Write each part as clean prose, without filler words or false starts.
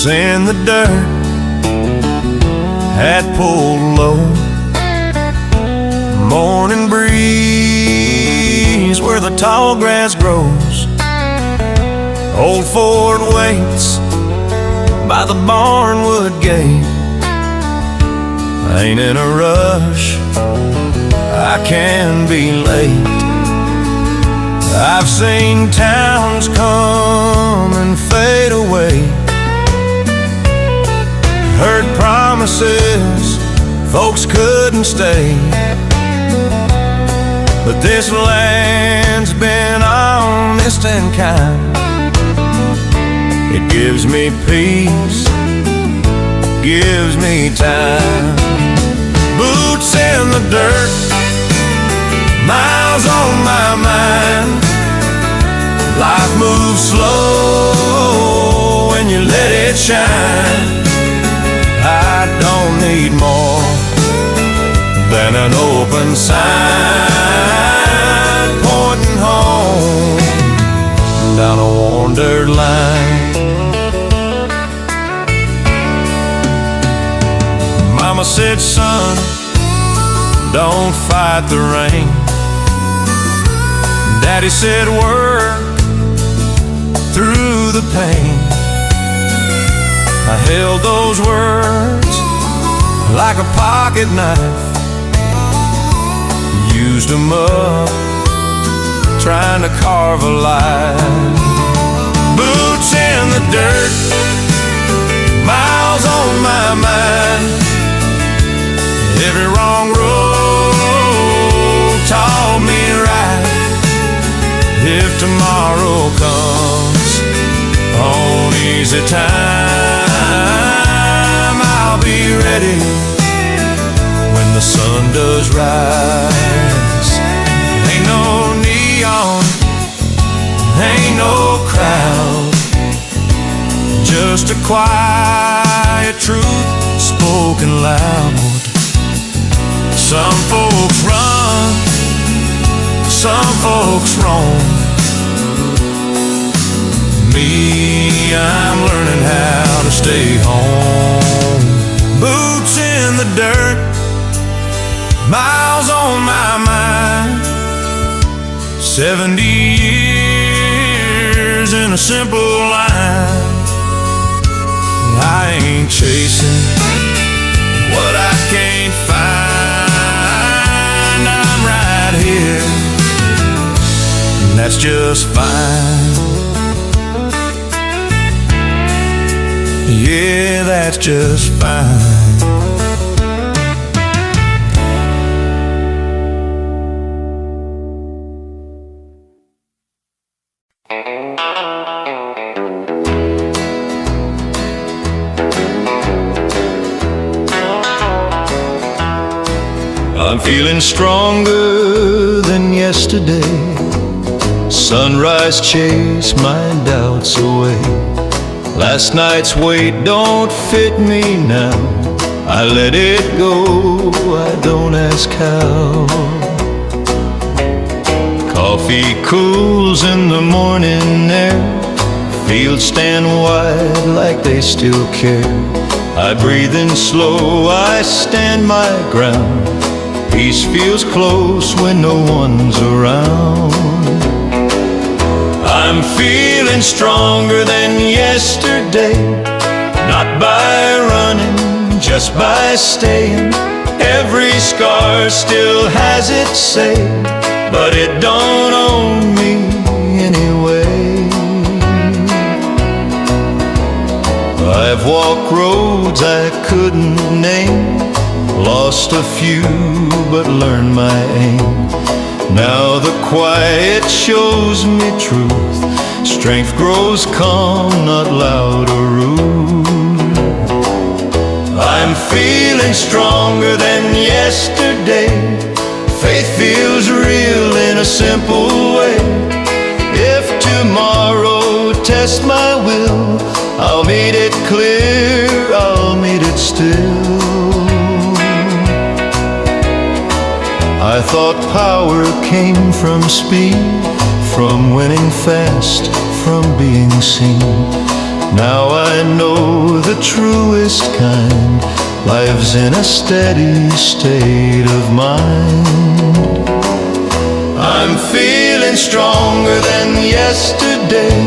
Boots in the dirt had pulled low. Morning breeze where the tall grass grows. Old Ford waits by the barnwood gate. I ain't in a rush, I can be late. I've seen towns come and fade away, heard promises folks couldn't stay. But this land's been honest and kind. It gives me peace, gives me time. Boots in the dirt, miles on my mind. Life moves slow when you let it shine. I don't need more than an open sign pointing home down a worn dirt line. Mama said, son, don't fight the rain. Daddy said, work through the pain. I held those words like a pocket knife, used them up trying to carve a life. Boots in the dirt, miles on my mind. Every wrong road taught me right. If tomorrow comes on easy time, I'll be ready when the sun does rise. Ain't no neon, ain't no crowd, just a quiet truth spoken loud. Some folks run, some folks roam. Me, I'm learning how to stay home. Boots in the dirt, miles on my mind. 70 years in a simple line. I ain't chasing what I can't find. I'm right here, and that's just fine. Yeah, that's just fine. I'm feeling stronger than yesterday. Sunrise chased my doubts away. Last night's weight don't fit me now. I let it go, I don't ask how. Coffee cools in the morning air. Fields stand wide like they still care. I breathe in slow, I stand my ground. Peace feels close when no one's around. I'm feeling stronger than yesterday. Not by running, just by staying. Every scar still has its say, but it don't own me anyway. I've walked roads I couldn't name, lost a few but learned my aim. Now the quiet shows me truth. Strength grows calm, not loud or rude. I'm feeling stronger than yesterday. Faith feels real in a simple way. If tomorrow tests my will, I'll meet it clear, I'll meet it still. I thought power came from speed, from winning fast, from being seen. Now I know the truest kind lives in a steady state of mind. I'm feeling stronger than yesterday,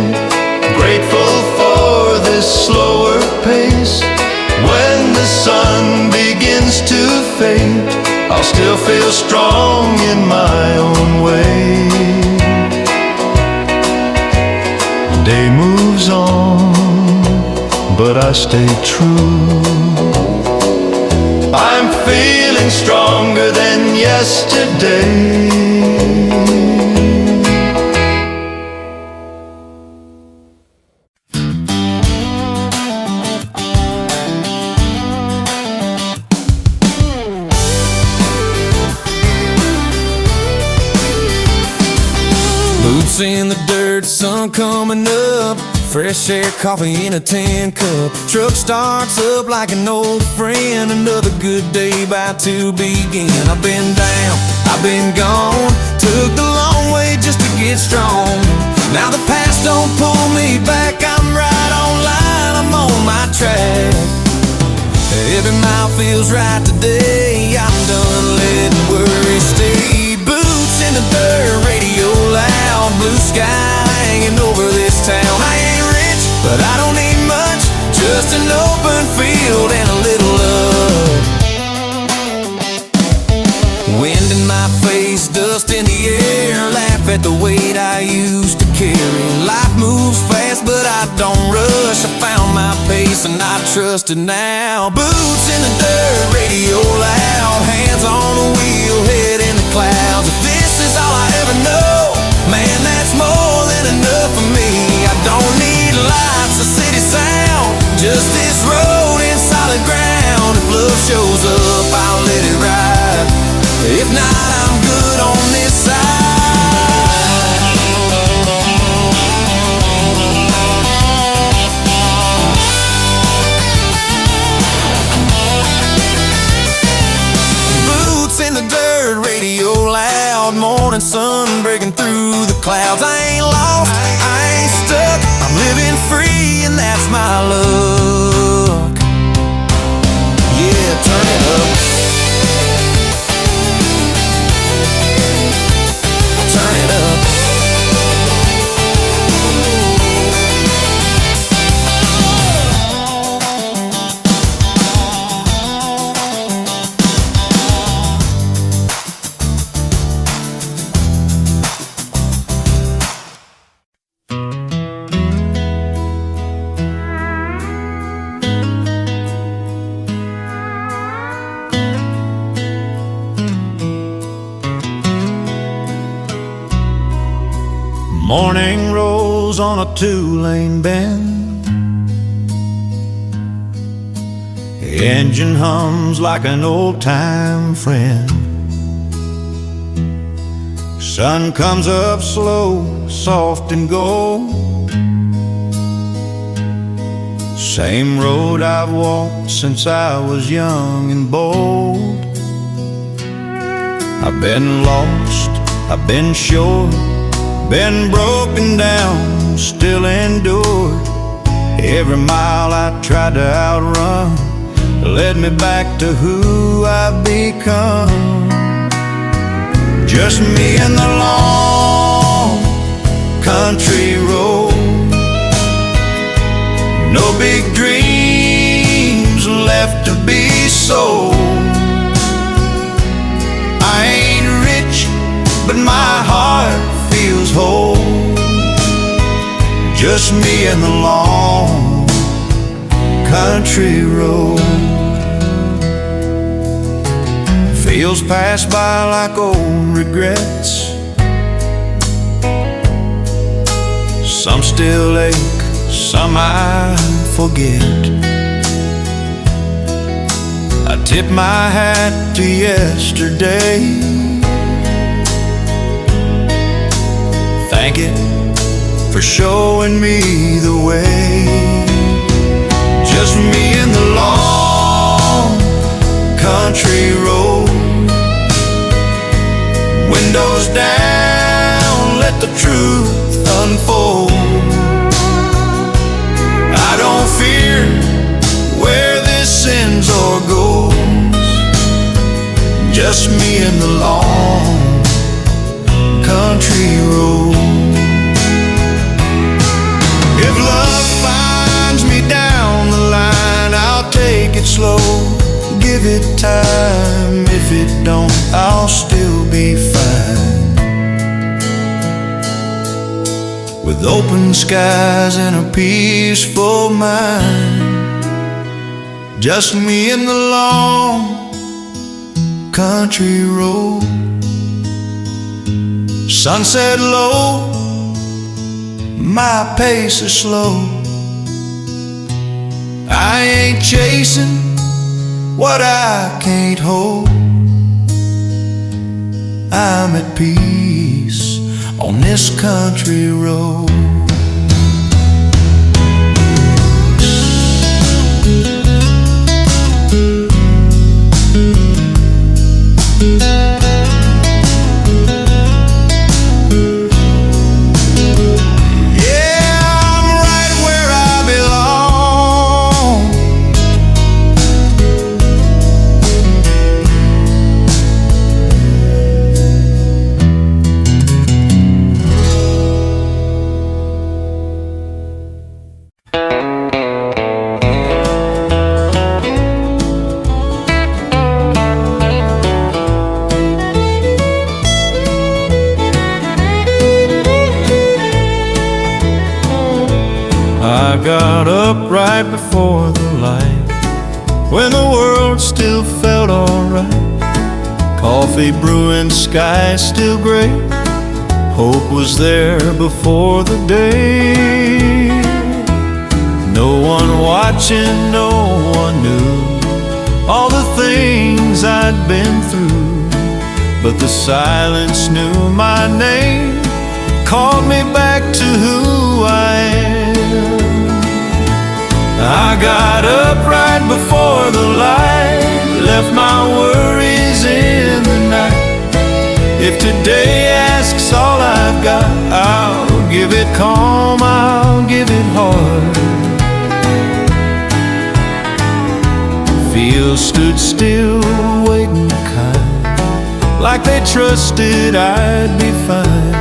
grateful for this slower pace. When the sun begins to fade, I'll still feel strong in my own way. The day moves on, but I stay true. I'm feeling stronger than yesterday. Boots in the dirt, sun coming up, fresh air, coffee in a tin cup. Truck starts up like an old friend, another good day about to begin. I've been down, I've been gone, took the long way just to get strong. Now the past don't pull me back, I'm right on line, I'm on my track. Every mile feels right today, I'm done letting worry stay. Boots in the dirt, radio loud, blue sky hanging over this town. I ain't rich, but I don't need much, just an open field and a little love. Wind in my face, dust in the air, laugh at the weight I used to carry. Life moves fast, but I don't rush. I found my pace and I trust it now. Boots in the dirt, radio loud, hands on the wheel, head in the clouds. If this is all I ever know, man, that's more than enough for me. I don't need lights, a city sound, just this road in solid ground. If love shows up, I'll let it ride. If not, I'm good on this side. Boots in the dirt, radio loud, morning sun breaking through the clouds. I ain't lost, I ain't stuck, I'm living free, and that's my luck. Yeah, turn it up. Turn it up. Morning rolls on a two-lane bend, engine hums like an old-time friend. Sun comes up slow, soft and gold. Same road I've walked since I was young and bold. I've been lost, I've been sure, been broken down, still endured. Every mile I tried to outrun led me back to who I've become. Just me and the long country road, no big dreams left to be sold. I ain't rich, but my heart feels whole. Just me and the long country road. Fields pass by like old regrets, some still ache, some I forget. I tip my hat to yesterday, thank it for showing me the way. Just me and the long country road, windows down, let the truth unfold. I fear where this ends or goes. Just me and the long country road. If love finds me down the line, I'll take it slow, give it time. If it don't, I'll still be fine. With open skies and a peaceful mind. Just me and the long country road. Sunset low, my pace is slow. I ain't chasing what I can't hold. I'm at peace on this country road. I got up right before the light, when the world still felt alright. Coffee brewing, sky still gray. Hope was there before the day. No one watching, no one knew all the things I'd been through. But the silence knew my name, called me back to who I am. I got up right before the light, left my worries in the night. If today asks all I've got, I'll give it calm, I'll give it hard. Fields stood still, waiting kind, like they trusted I'd be fine.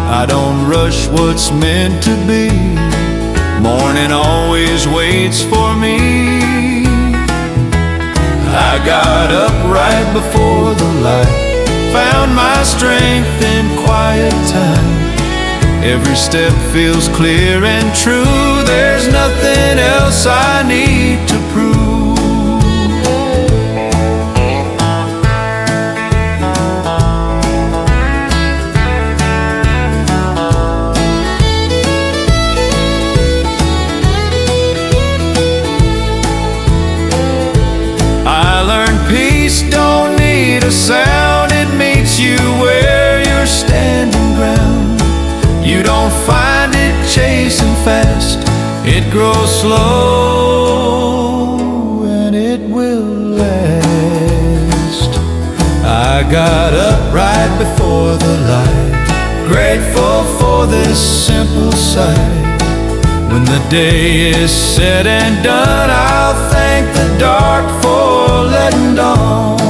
I don't rush what's meant to be. Morning always waits for me. I got up right before the light, found my strength in quiet time. Every step feels clear and true. There's nothing else I need to prove. Don't need a sound, it meets you where you're standing ground. You don't find it chasing fast, it grows slow and it will last. I got up right before the light, grateful for this simple sight. When the day is said and done, I'll thank the dark for letting dawn.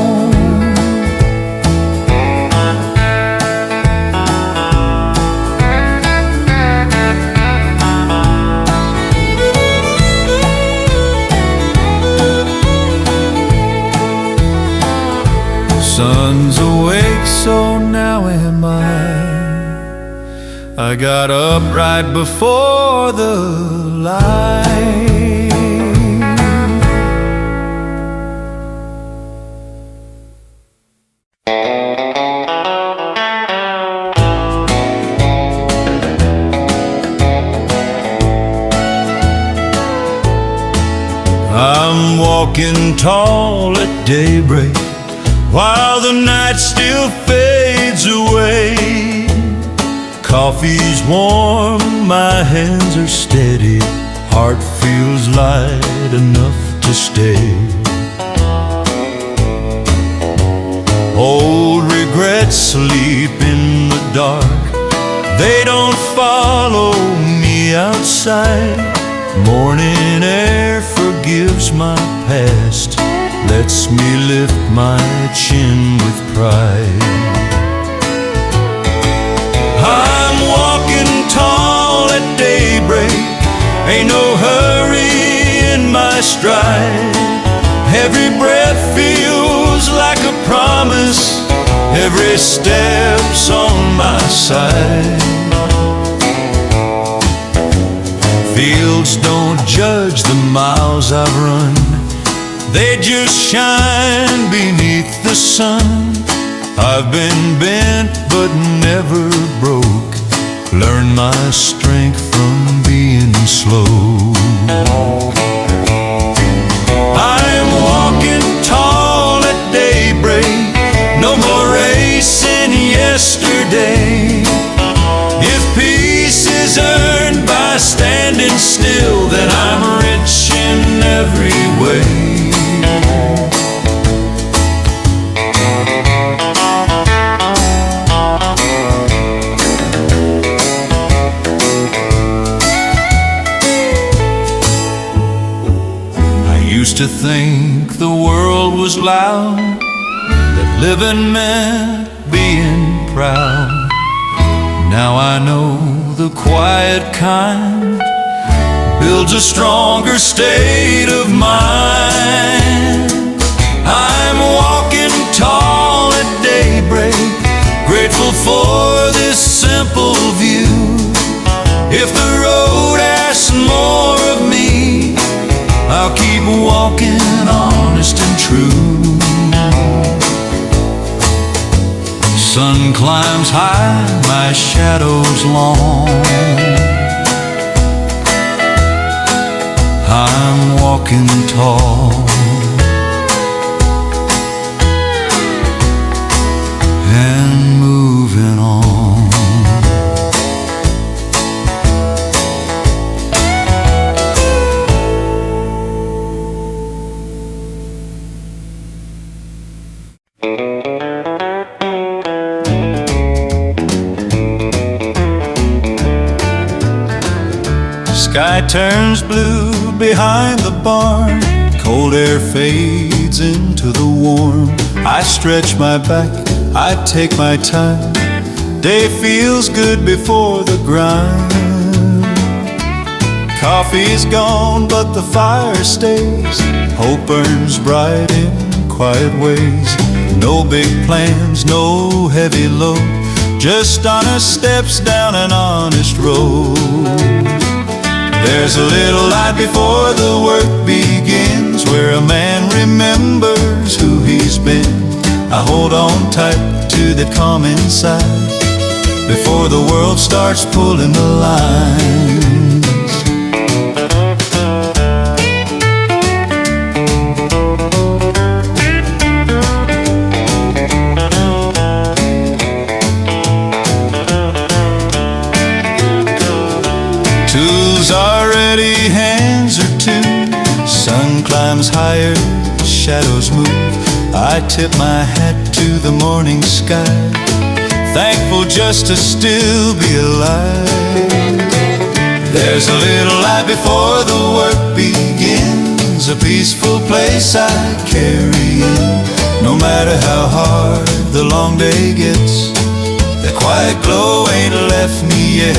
Sun's awake, so now am I got up right before the light. I'm walking tall at daybreak, while the night still fades away. Coffee's warm, my hands are steady, heart feels light enough to stay. Old regrets sleep in the dark, they don't follow me outside. Morning air forgives my past, lets me lift my chin with pride. I'm walking tall at daybreak, ain't no hurry in my stride. Every breath feels like a promise, every step's on my side. Fields don't judge the miles I've run, they just shine beneath the sun. I've been bent but never broke, learned my strength from being slow. I'm walking tall at daybreak, no more racing yesterday. If peace is earned by standing still, then I'm rich in every way. I used to think the world was loud, that living meant being proud. Now I know the quiet kind builds a stronger state of mind. I'm walking tall at daybreak, grateful for this simple view. If the road asks more of me, I'll keep walking honest and true. Sun climbs high, my shadow's long. I'm walking tall, and moving on. Sky turns blue behind the barn, cold air fades into the warm. I stretch my back, I take my time, day feels good before the grind. Coffee's gone but the fire stays, hope burns bright in quiet ways. No big plans, no heavy load, just honest steps down an honest road. There's a little light before the work begins, where a man remembers who he's been. I hold on tight to that calm inside, before the world starts pulling the lines. Tools are ready, hands are two. Sun climbs higher, shadows move. I tip my hat to the morning sky, thankful just to still be alive. There's a little light before the work begins, a peaceful place I carry in. No matter how hard the long day gets, that quiet glow ain't left me yet.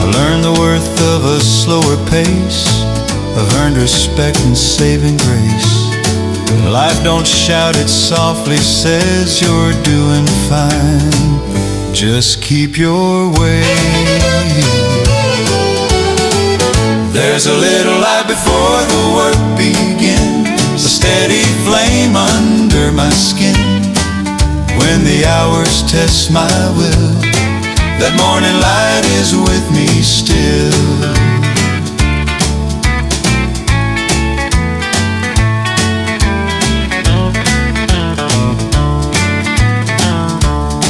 I learned the worth of a slower pace, I've earned respect and saving grace. Life don't shout, it softly says you're doing fine, just keep your way. There's a little light before the work begins, a steady flame under my skin. When the hours test my will, that morning light is with me still.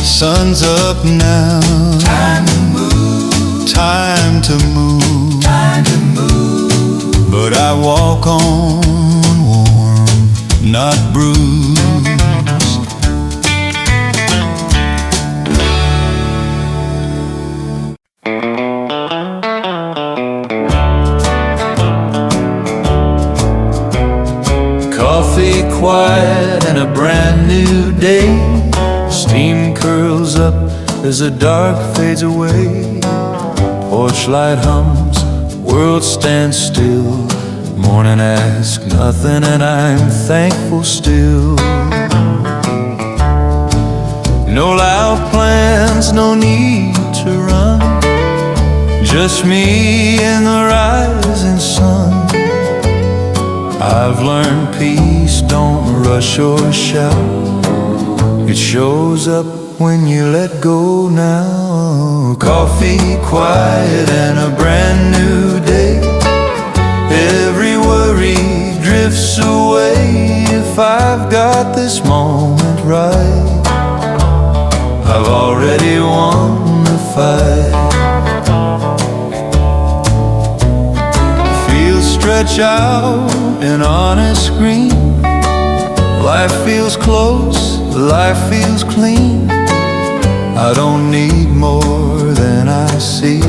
Sun's up now, time to move, time to move, time to move. But I walk on warm, not bruised. Coffee quiet and a brand new day. Steam curls up as the dark fades away. Porch light hums, world stands still. Morning asks nothing and I'm thankful still. No loud plans, no need to run. Just me and the rising sun. I've learned peace don't rush or shout. It shows up when you let go now. Coffee quiet and a brand new day. Every worry drifts away. If I've got this moment right, I've already won the fight. Feels stretch out in honest green. Life feels close, life feels clean. I don't need more than I see.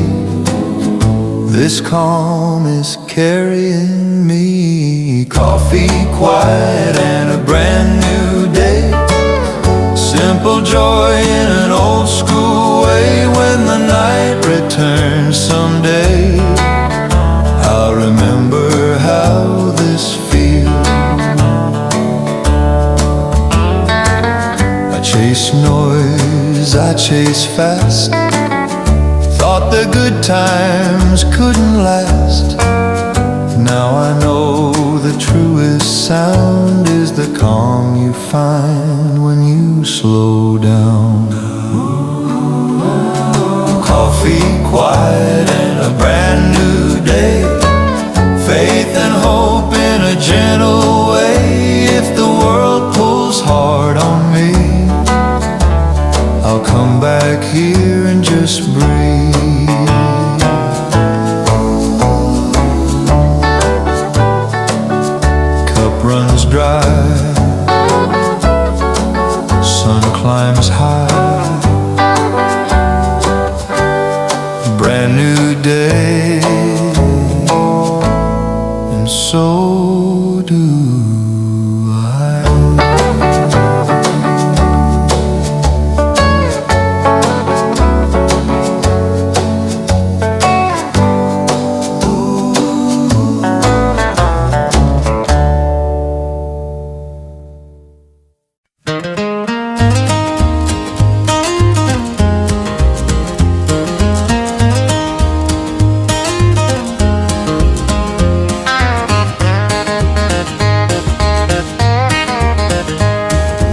This calm is carrying me. Coffee quiet and a brand new day. Simple joy in an old school way. When the night returns someday, I'll remember how this feels. I chase noise, I chase fast. Thought the good times couldn't last. Now I know the truest sound is the calm you find when you slow down. Coffee quiet and a brand new day. Faith and hope in a gentle way. If the world pulls hard on me, I'll come back here and just breathe. Runs dry, sun climbs high. Brand new day, and so do I.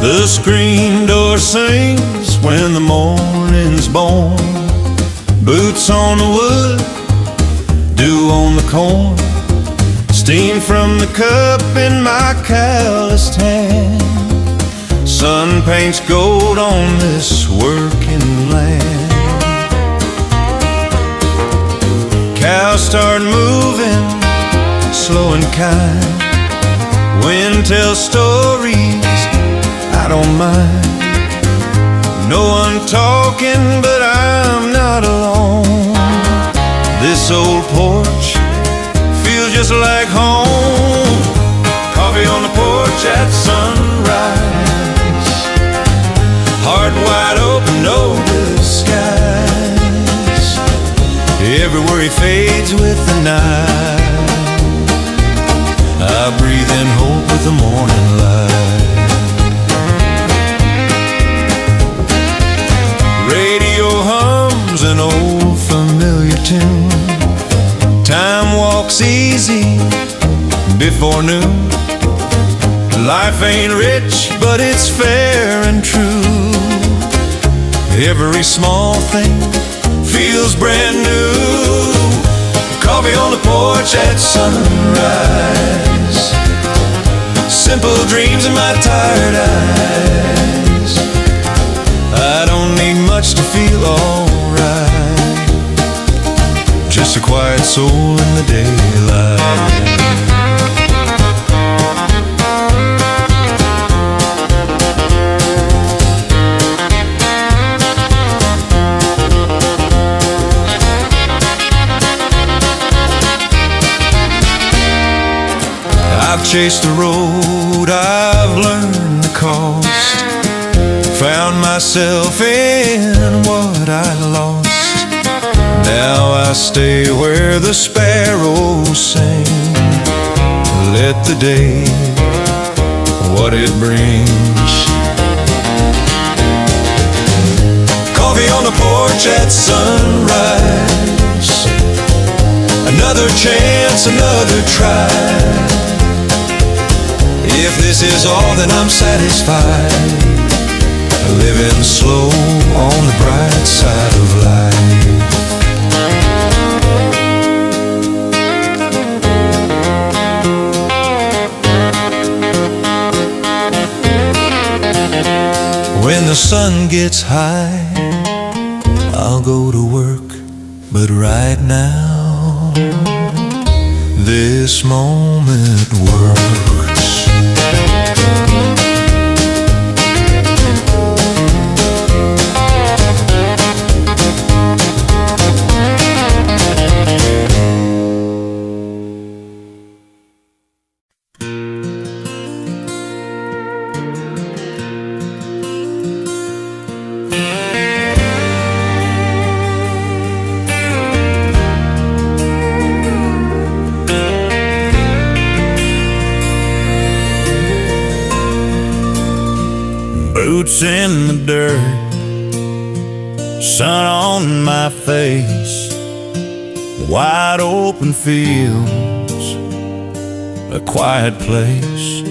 The screen door sings when the morning's born. Boots on the wood, dew on the corn. Steam from the cup in my calloused hand. Sun paints gold on this working land. Cows start moving, slow and kind. Wind tells stories, I don't mind. No one talking, but I'm not alone. This old porch feels just like home. Coffee on the porch at sunrise. Heart wide open, no disguise. Every worry fades with the night. I breathe in hope with the morning light. Radio hums an old familiar tune. Time walks easy before noon. Life ain't rich, but it's fair and true. Every small thing feels brand new. Coffee on the porch at sunrise. Simple dreams in my tired eyes. I don't need much to feel alright. Just a quiet soul in the daylight. I've I've chased the road, I've learned the cost, found myself in what I lost. Now I stay where the sparrows sing. Let the day, what it brings. Coffee on the porch at sunrise. Another chance, another try. If this is all, then I'm satisfied. Living slow on the bright side of life. When the sun gets high, I'll go to work. But right now, this moment works. Boots in the dirt, sun on my face, wide open fields, a quiet place.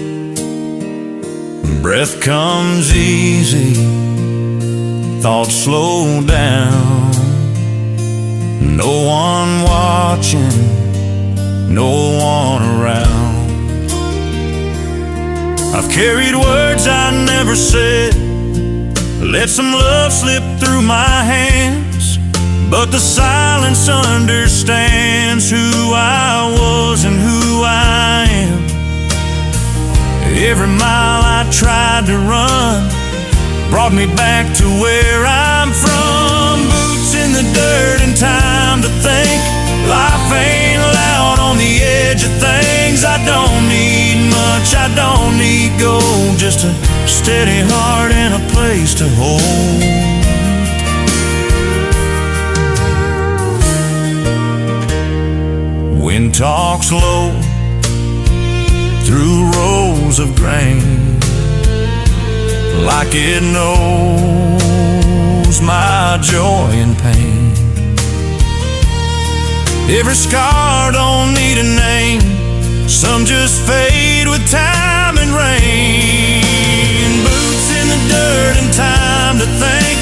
Breath comes easy, thoughts slow down. No one watching, no one around. I've carried words I never said, let some love slip through my hands, but the silence understands who I was and who I am. Every mile I tried to run brought me back to where I'm from. Boots in the dirt and time to think. Life ain't loud on the edge of things. I don't need much, I don't need gold, just a steady heart and a place to hold. Wind talks low through rows of grain, like it knows my joy and pain. Every scar don't need a name, some just fade with time and rain. Boots in the dirt and time to think.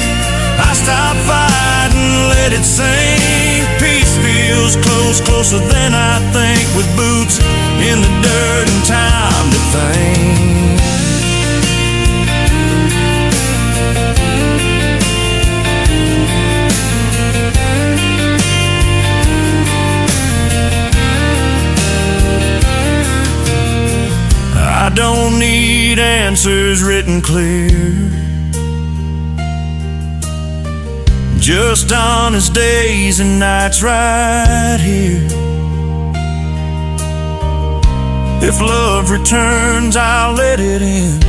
I stop fighting, let it sink. Peace feels close, closer than I think, with boots in the dirt and time to think. I don't need answers written clear, just honest days and nights right here. If love returns, I'll let it in.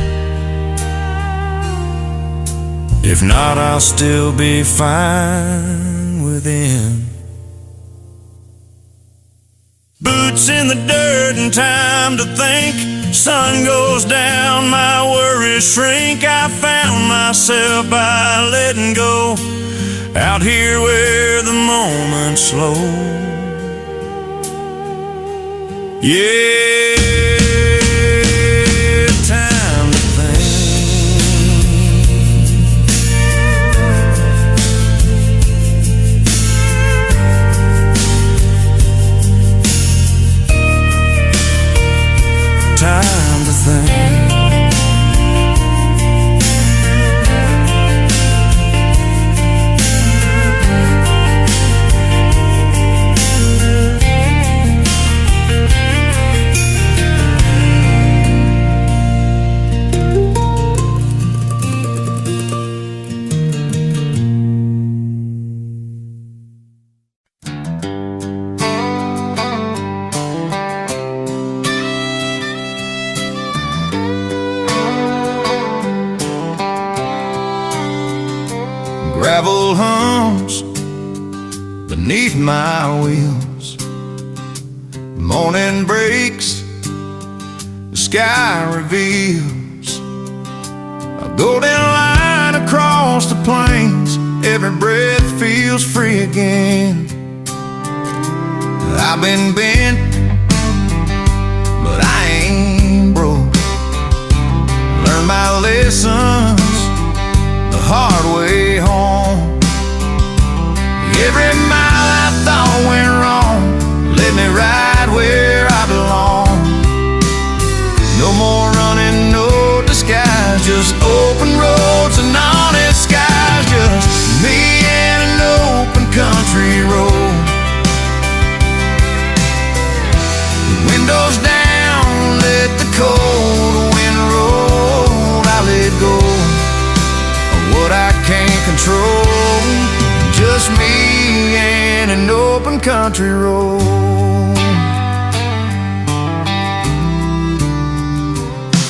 If not, I'll still be fine within. Boots in the dirt and time to think. Sun goes down, my worries shrink. I found myself by letting go, out here where the moment's slow. Yeah, time to think. Time to think. still hums beneath my wheels. Morning breaks, the sky reveals a golden line across the plains. Every breath feels free again. I've been bent, but I ain't broke. Learned my lessons the hard way home. Every mile I thought went wrong led me right where I belong. No more running, no disguise, just open roads and honest skies. Just me and an open country road. Windows down, let the cold wind roll. I let go of what I can't control. Just me and an open country road.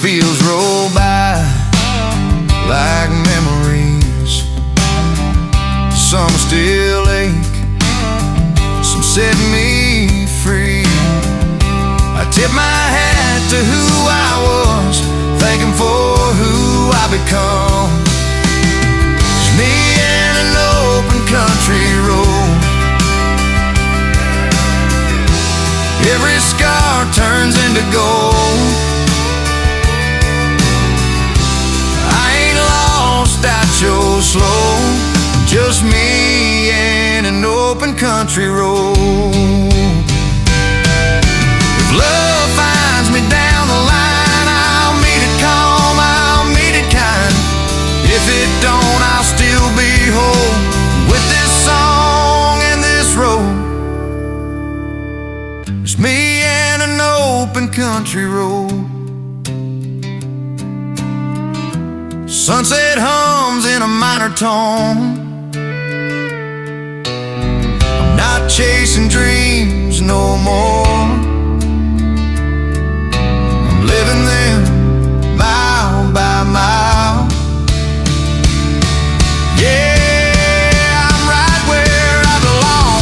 Fields roll by like memories. Some still ache, some set me free. I tip my hat to who I was, thanking for who I become. It's me and an open country road. Every scar turns into gold. I ain't lost, I chose slow. Just me and an open country road. Love finds me down the line, I'll meet it calm, I'll meet it kind. If it don't, I'll still be whole with this song and this road. It's me and an open country road. Sunset hums in a minor tone. I'm not chasing dreams no more. Living them mile by mile. Yeah, I'm right where I belong.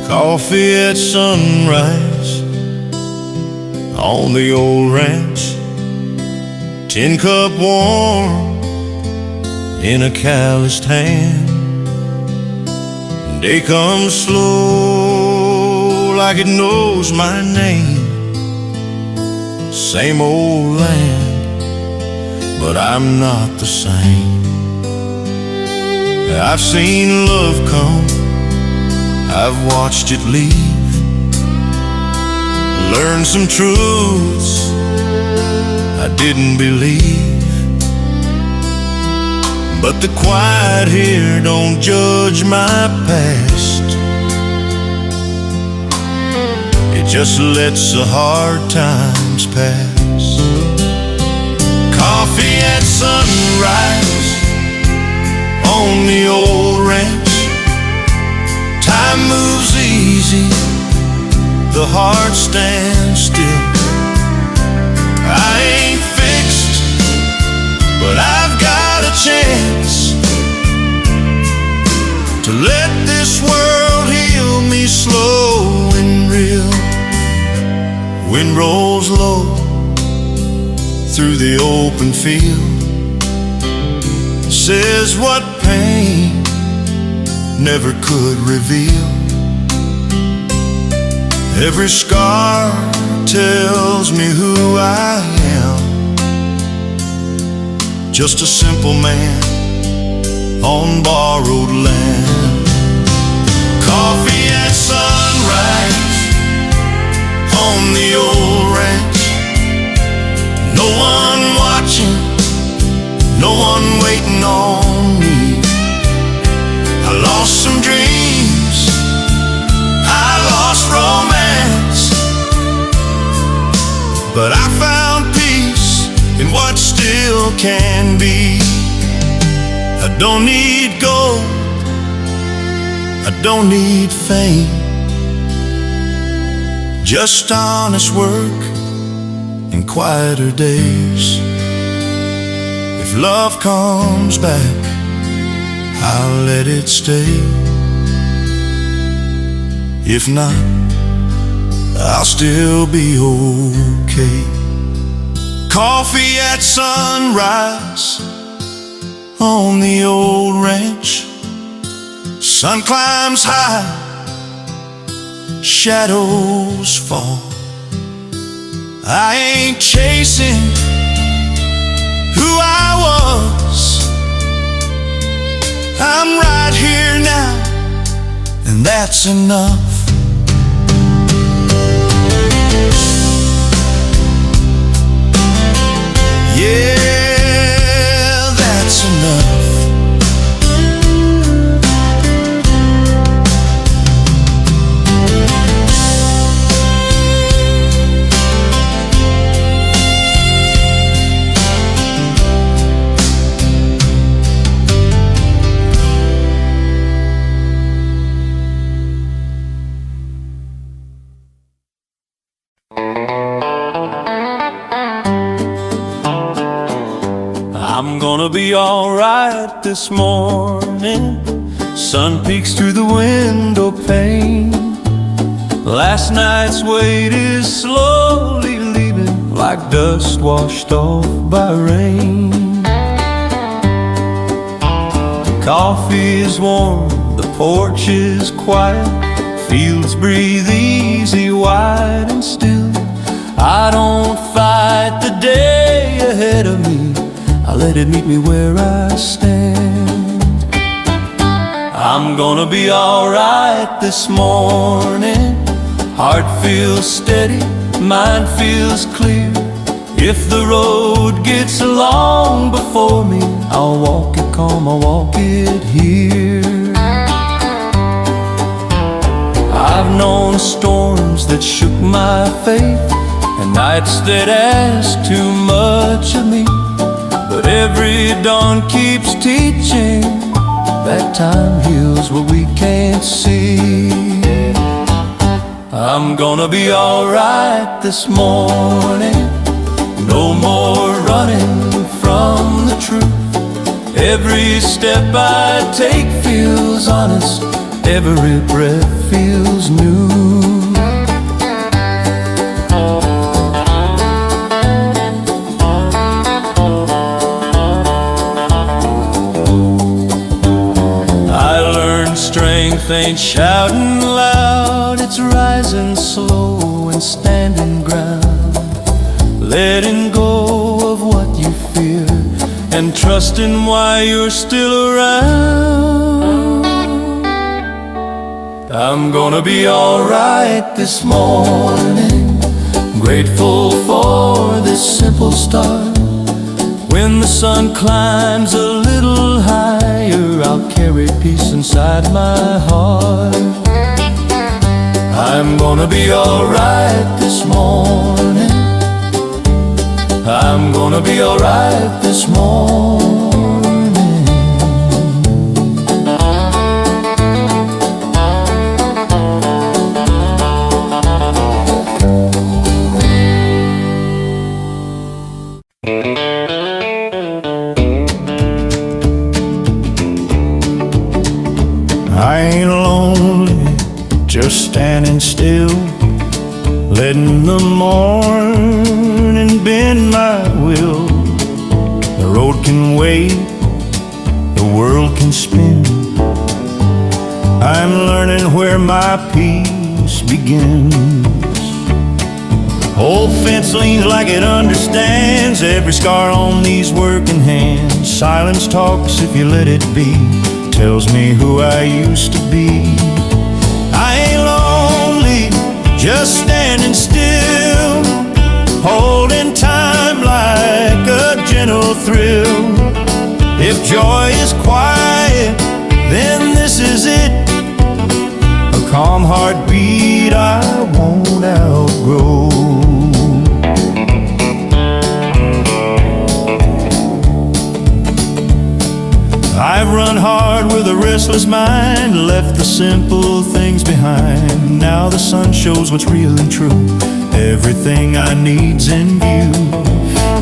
Coffee at sunrise on the old ranch, tin cup warm in a calloused hand. Day comes slow like it knows my name. Same old land, but I'm not the same. I've seen love come, I've watched it leave, learned some truths I didn't believe. But the quiet here don't judge my past. It just lets the hard times pass. Coffee at sunrise on the old ranch. Time moves easy, the heart stands still. I ain't fixed, but I've got a chance to let this world heal me slow and real. Wind rolls low through the open field, says what pain never could reveal. Every scar tells me who I am, just a simple man on borrowed land. Coffee at sunrise on the old ranch. No one watching, no one waiting on me. I lost some dreams, I lost romance, but I found peace in what still can be. I don't need gold, I don't need fame, just honest work and quieter days. If love comes back, I'll let it stay. If not, I'll still be okay. Coffee at sunrise on the old ranch. Sun climbs high, shadows fall. I ain't chasing who I was. I'm right here now, and that's enough. Yeah, that's enough. I'm gonna be alright this morning. Sun peeks through the window pane. Last night's weight is slowly leaving like dust washed off by rain. Coffee is warm, the porch is quiet. Fields breathe easy, wide and still. I don't fight the day ahead of me, I let it meet me where I stand. I'm gonna be alright this morning. Heart feels steady, mind feels clear. If the road gets long before me, I'll walk it calm, I'll walk it here. I've known storms that shook my faith, and nights that asked too much of me. But every dawn keeps teaching that time heals what we can't see. I'm gonna be alright this morning. No more running from the truth. Every step I take feels honest, every breath feels new. Strength ain't shouting loud, it's rising slow and standing ground. Letting go of what you fear and trusting why you're still around. I'm gonna be alright this morning, grateful for this simple start. When the sun climbs a little higher, I'll carry peace inside my heart. I'm gonna be alright this morning. I'm gonna be alright this morning. I ain't lonely, just standing still, letting the morning bend my will. The road can wait, the world can spin. I'm learning where my peace begins. Old fence leans like it understands every scar on these working hands. Silence talks if you let it be, tells me who I used to be. I ain't lonely, just standing still, gentle thrill. If joy is quiet, then this is it. A calm heartbeat I won't outgrow. I've run hard with a restless mind, left the simple things behind. Now the sun shows what's real and true. Everything I need's in view.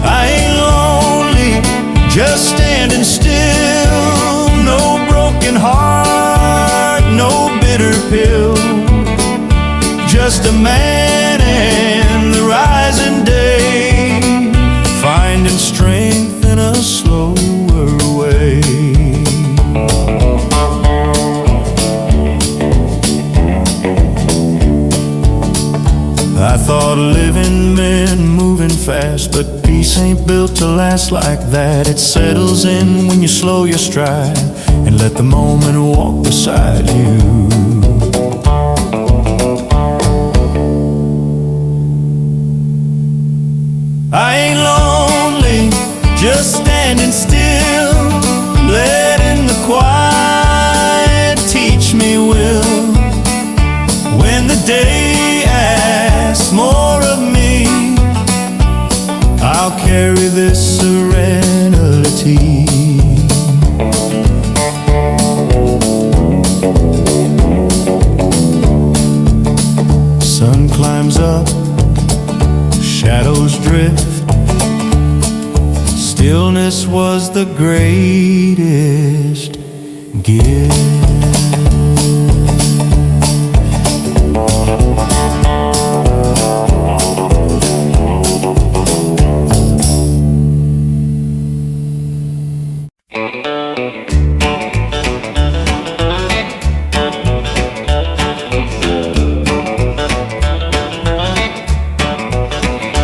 I ain't lonely, just standing still. No broken heart, no bitter pill. Just a man in the rising day, finding strength in a slower way. I thought living meant moving fast, but peace ain't built to last like that. It settles in when you slow your stride and let the moment walk beside you. I ain't lonely, just standing still, letting the quiet teach me will. When the day asks more of me, I'll carry this serenity. Sun climbs up, shadows drift. Stillness was the greatest gift.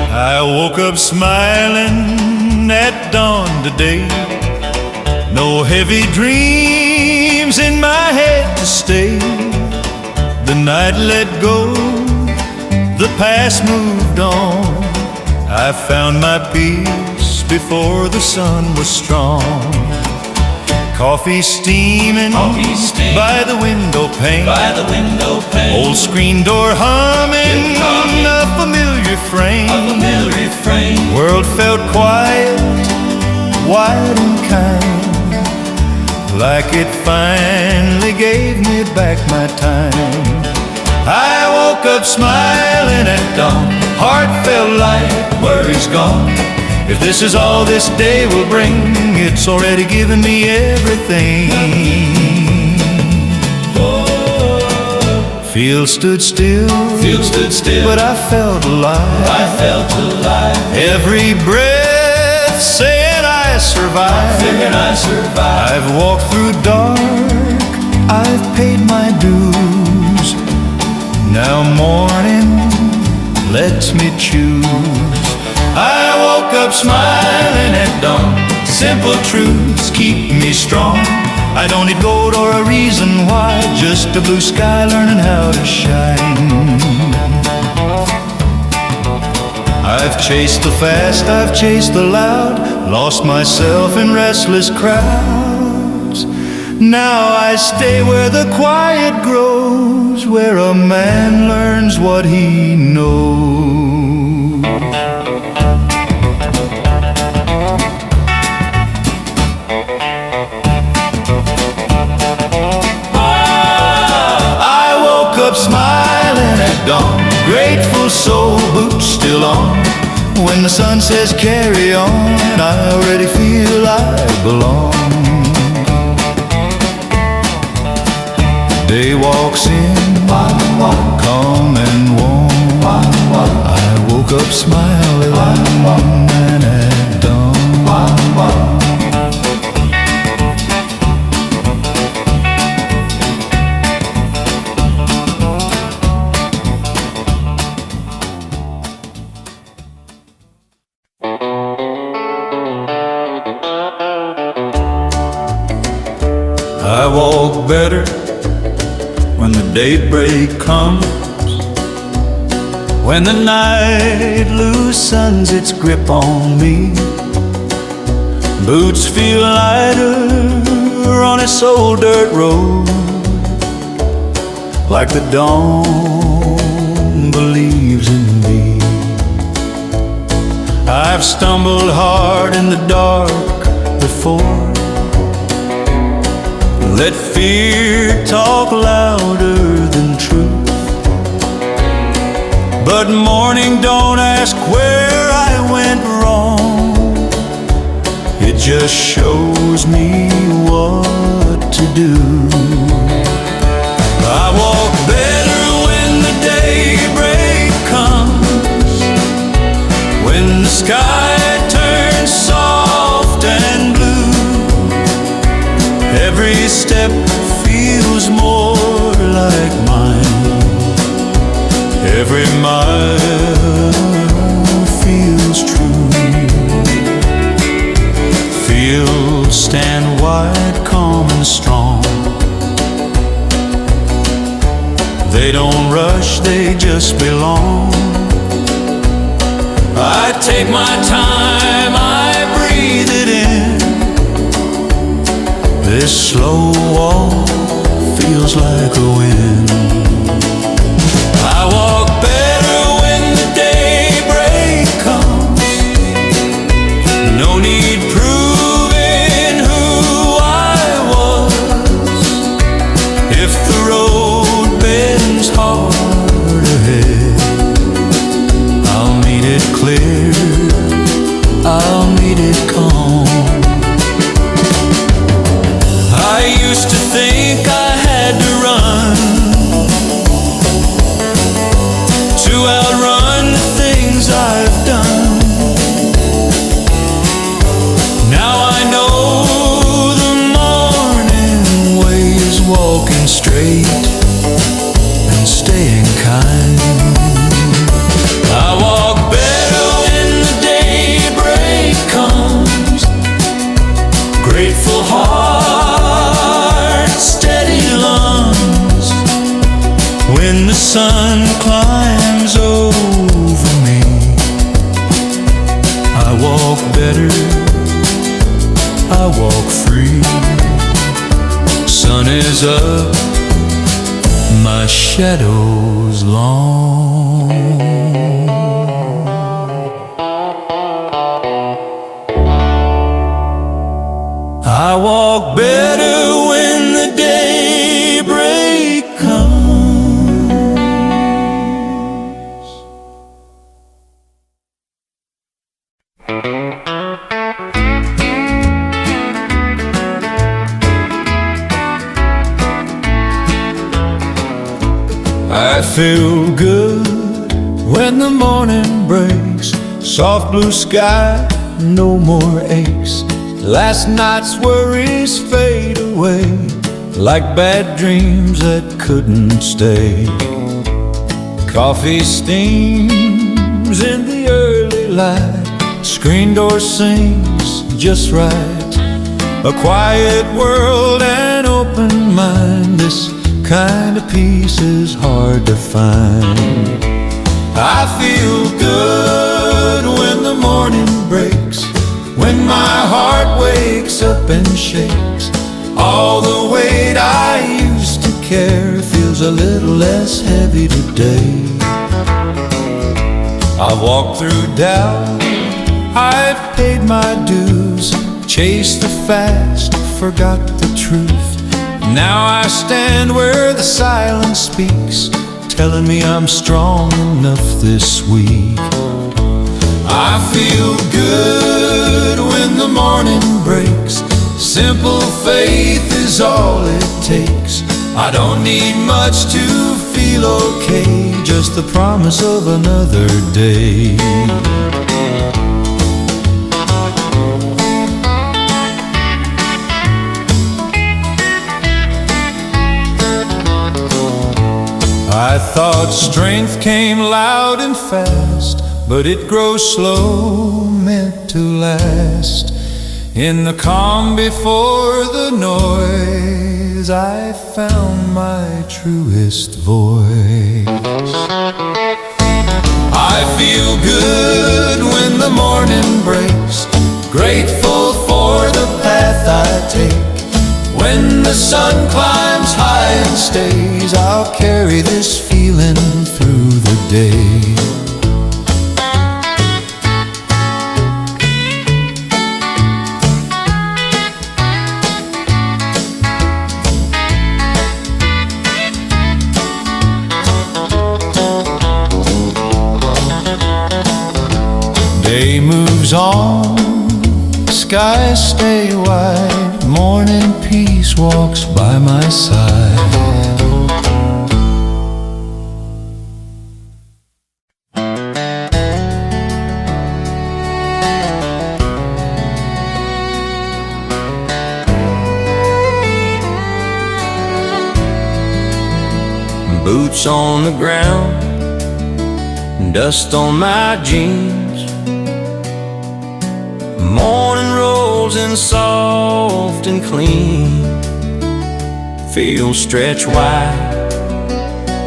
I woke up smiling at dawn today. No heavy dreams in my head to stay. The night let go, the past moved on. I found my peace before the sun was strong. Coffee steaming, by the window pane. Old screen door humming, a familiar frame. World felt quiet, wide and kind, like it finally gave me back my time. I woke up smiling at dawn, heart felt light, worries gone. If this is all this day will bring, it's already given me everything. Fields stood still, but I felt alive. Every breath saying I survived. I've walked through dark, I've paid my dues. Now morning lets me choose. I woke up smiling at dawn. Simple truths keep me strong. I don't need gold or a reason why, just a blue sky learning how to shine. I've chased the fast, I've chased the loud, lost myself in restless crowds. Now I stay where the quiet grows, where a man learns what he knows. Smiling at dawn, grateful soul, boots still on. When the sun says carry on, I already feel I belong. Day walks in, calm and warm. I woke up smiling at dawn. I walk better when the daybreak comes, when the night loosens its grip on me. Boots feel lighter on this old dirt road, like the dawn believes in me. I've stumbled hard in the dark before, let fear talk louder than truth. But morning don't ask where I went wrong, it just shows me what to do. I walk better when the daybreak comes, when the sky turns soft and blue. Every step feels more like mine, every mile feels true. Fields stand wide, calm and strong. They don't rush, they just belong. I take my time, I breathe it in. This slow walk feels like a win. I walk better when the daybreak comes. No need proving who I was. If the road bends hard ahead, I'll meet it clear, I'll meet it calm. I used to think I had to run, to outrun the things I've done. Now I know the morning way is walking straight and staying kind. I walk better when the daybreak comes. Grateful heart, steady lungs. When the sun climbs over me, I walk better, I walk free. Sun is up, my shadow's long. I walk better when the daybreak comes. I feel good when the morning breaks. Soft blue sky, no more aches. Last night's worries fade away, like bad dreams that couldn't stay. Coffee steams in the early light, screen door sings just right. A quiet world and open mind, this kind of peace is hard to find. I feel good when the morning breaks, when my heart wakes up and shakes. All the weight I used to carry feels a little less heavy today. I've walked through doubt, I've paid my dues, chased the fast, forgot the truth. Now I stand where the silence speaks, telling me I'm strong enough this week. I feel good when the morning breaks. Simple faith is all it takes. I don't need much to feel okay, just the promise of another day. I thought strength came loud and fast, but it grows slow, meant to last. In the calm before the noise, I found my truest voice. I feel good when the morning breaks, grateful for When the sun climbs high and stays, I'll carry this feeling through the day. Day moves on, skies stay wide, morning peace walks by my side. Boots on the ground, dust on my jeans. Morning rolls in soft and clean. Fields stretch wide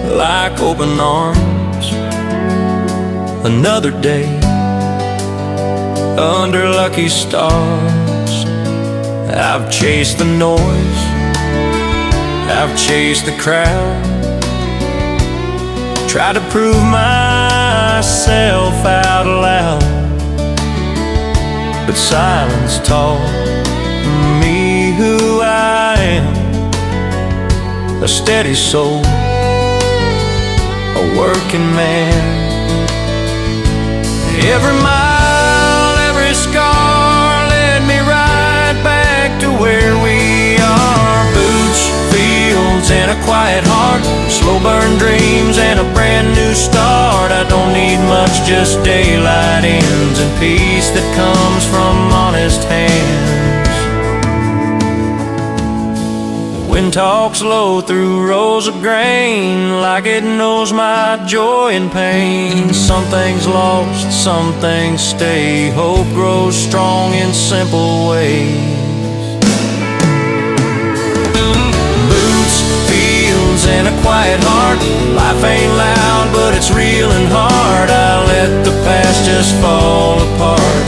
like open arms. Another day under lucky stars. I've chased the noise, I've chased the crowd, tried to prove myself out loud. But silence taught me who I am. A steady soul, a working man. Every mile, every scar led me right back to where we are. Boots, fields, and a quiet heart, slow burn dreams and a brand new start. I don't need much, just daylight ends and peace that comes from honest hands. Wind talks low through rows of grain, like it knows my joy and pain. Some things lost, some things stay. Hope grows strong in simple ways. And a quiet heart, life ain't loud, but it's real and hard. I let the past just fall apart,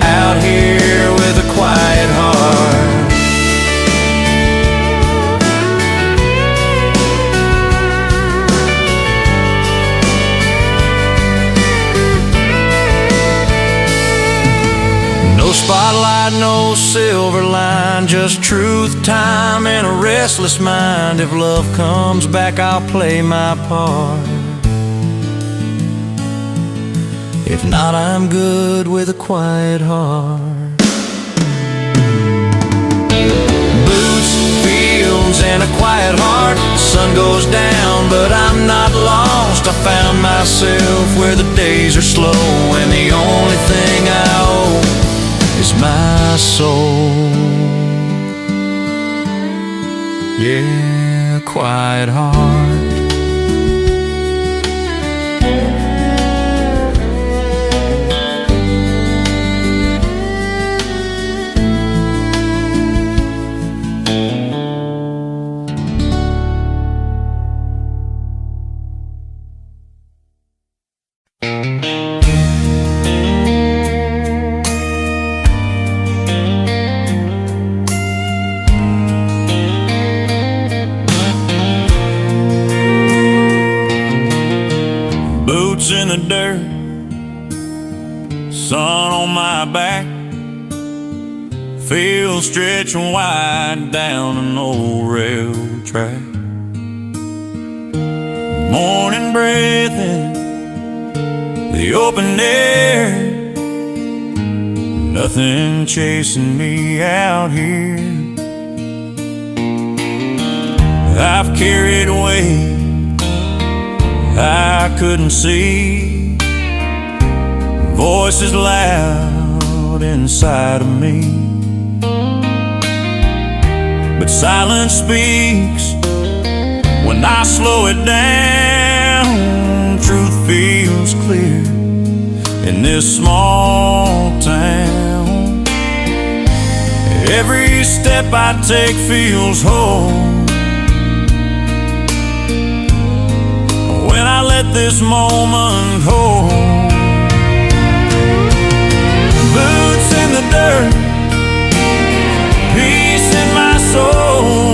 out here with a quiet heart. No spotlight, no silver line, just truth, time, and a restless mind. If love comes back, I'll play my part. If not, I'm good with a quiet heart. Boots, fields, and a quiet heart. The sun goes down, but I'm not lost. I found myself where the days are slow, and the only thing I owe is my soul. Yeah, quiet heart. In the dirt, sun on my back, fields stretching wide down an old rail track. Morning breath in the open air, nothing chasing me out here. I've carried weight I couldn't see, voices loud inside of me, but silence speaks when I slow it down. Truth feels clear in this small town. Every step I take feels whole when I let this moment hold. Boots in the dirt, peace in my soul.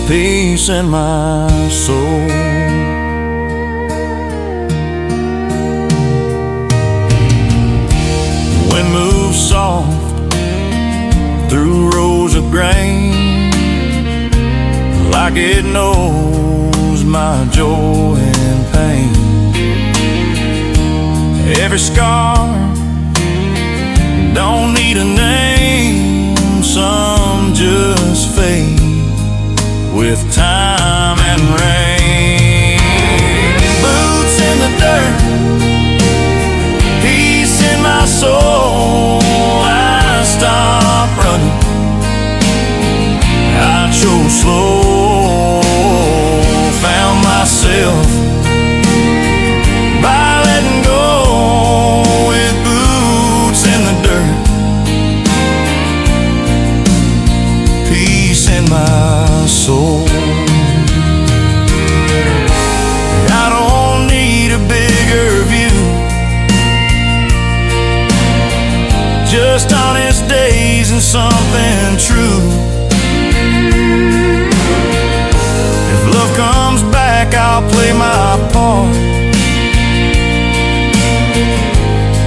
peace in my soul. Wind moves soft through rows of grain, like it knows my joy and pain. Every scar don't need a name, some just fade with time and rain. Boots in the dirt, peace in my soul. I stopped running, I chose slow, found myself by letting go with boots in the dirt, peace in my soul. I don't need a bigger view, just honest days and something true. If love comes back, I'll play my part.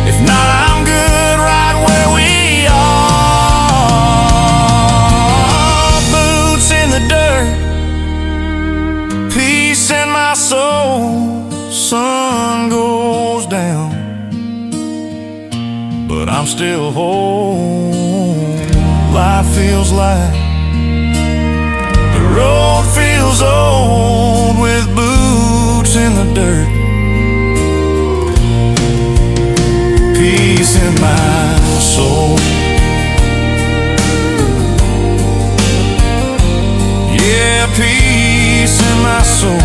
If not, I'm good right where we are. Boots in the dirt, peace in my soul. Sun goes down, but I'm still whole. Life feels light, the road feels old with boots in the dirt, peace in my soul. Yeah, peace in my soul.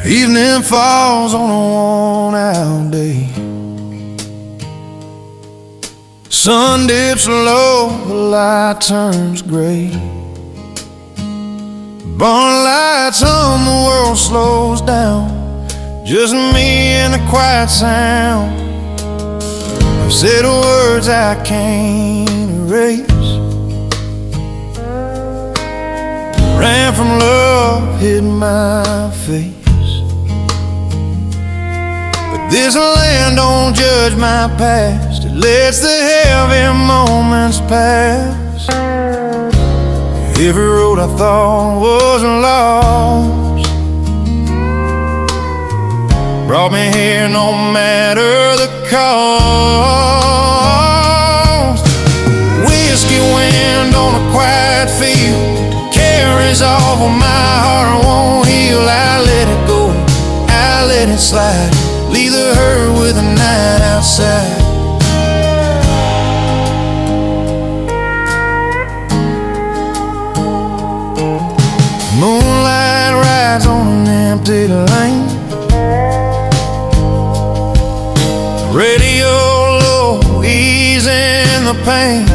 Evening falls on a worn-out day. Sun dips low, the light turns gray. Barn lights hum, the world slows down. Just me and the quiet sound. I've said words I can't erase. Ran from love, hid my face. This land don't judge my past, it lets the heavy moments pass. Every road I thought was lost brought me here no matter the cost. Whiskey wind on a quiet field carries off of my heart won't heal. I let it go, I let it slide, leave the hurt with the night outside. Moonlight rides on an empty lane. Radio low, easing the pain.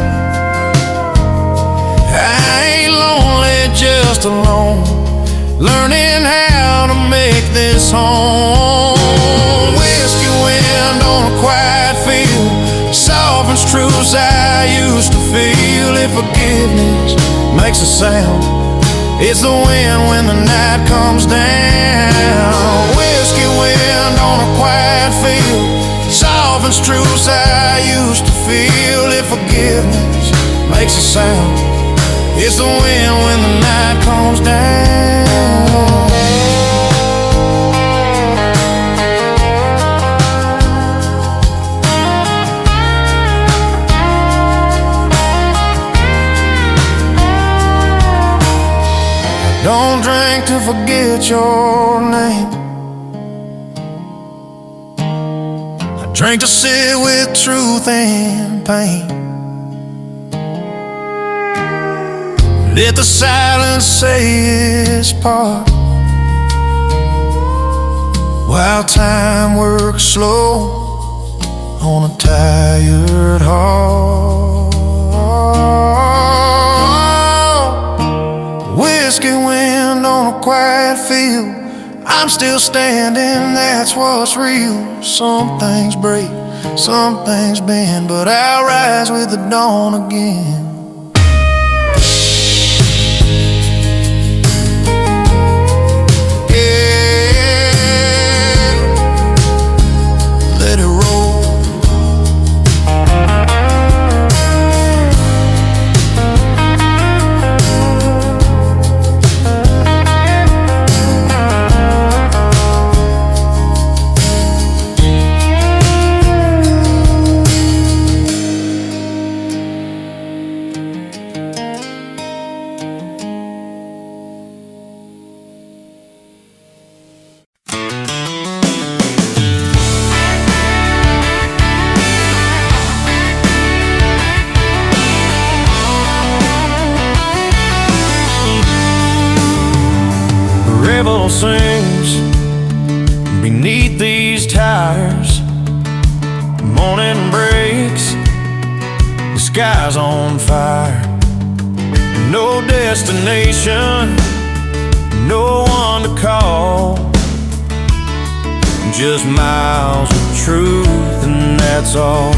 I ain't lonely, just alone, learning how to make this home. Whiskey wind on a quiet field softens truths I used to feel. If forgiveness makes a sound, it's the wind when the night comes down. Whiskey wind on a quiet field softens truths I used to feel. If forgiveness makes a sound, it's the wind when the night comes down. Don't drink to forget your name. I drink to sit with truth and pain. let the silence say its part, while time works slow on a tired heart. Whiskey wind on a quiet field, I'm still standing, that's what's real. Some things break, some things bend, but I'll rise with the dawn again. Revel sings beneath these tires. Morning breaks, the sky's on fire. No destination, no one to call, just miles of truth, and that's all.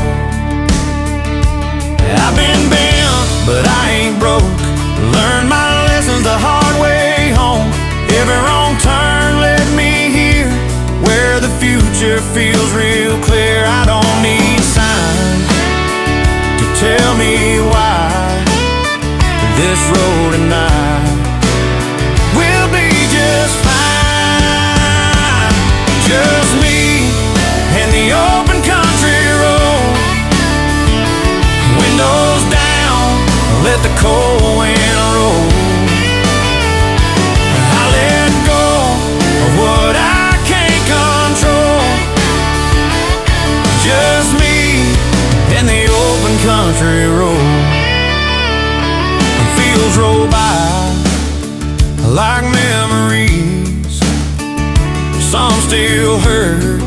I've been bent, but I ain't broke. Learned my lessons the hard way home. Every wrong turn led me here, where the future feels real clear. I don't need signs to tell me why this road and I will be just fine. Just me and the open country road. Windows down, let the cold wind roll. What I can't control, just me and the open country road. Fields roll by like memories. Some still hurt,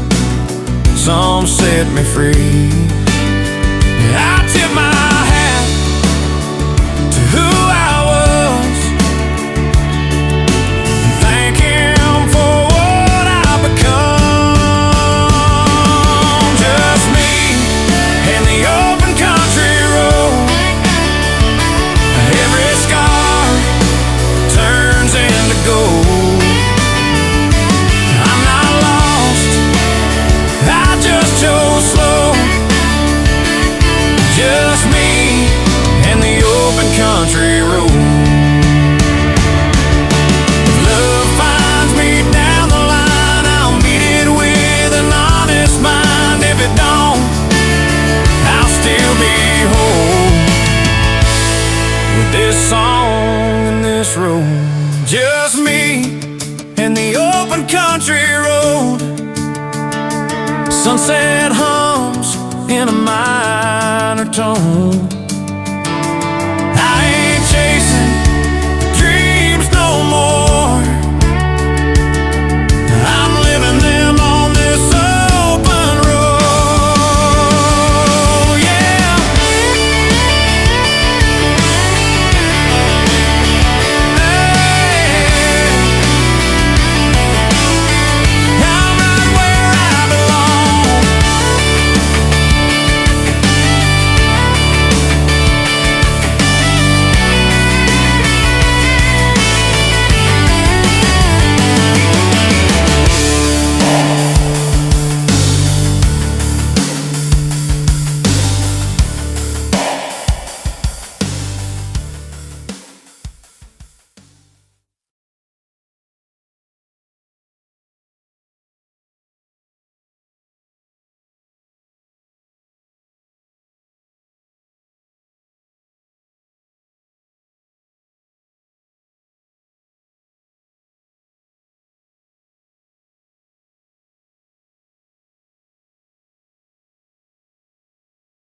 some set me free. I tip my hat to who I was, thank him for what I've become. Just me and the open country road. Every scar turns into gold. I'm not lost, I just chose slow. Just me and the open country road. If love finds me down the line, I'll meet it with an honest mind. If it don't, I'll still be whole with this song and this road. Just me and the open country road. Sunset hums in a minor tone.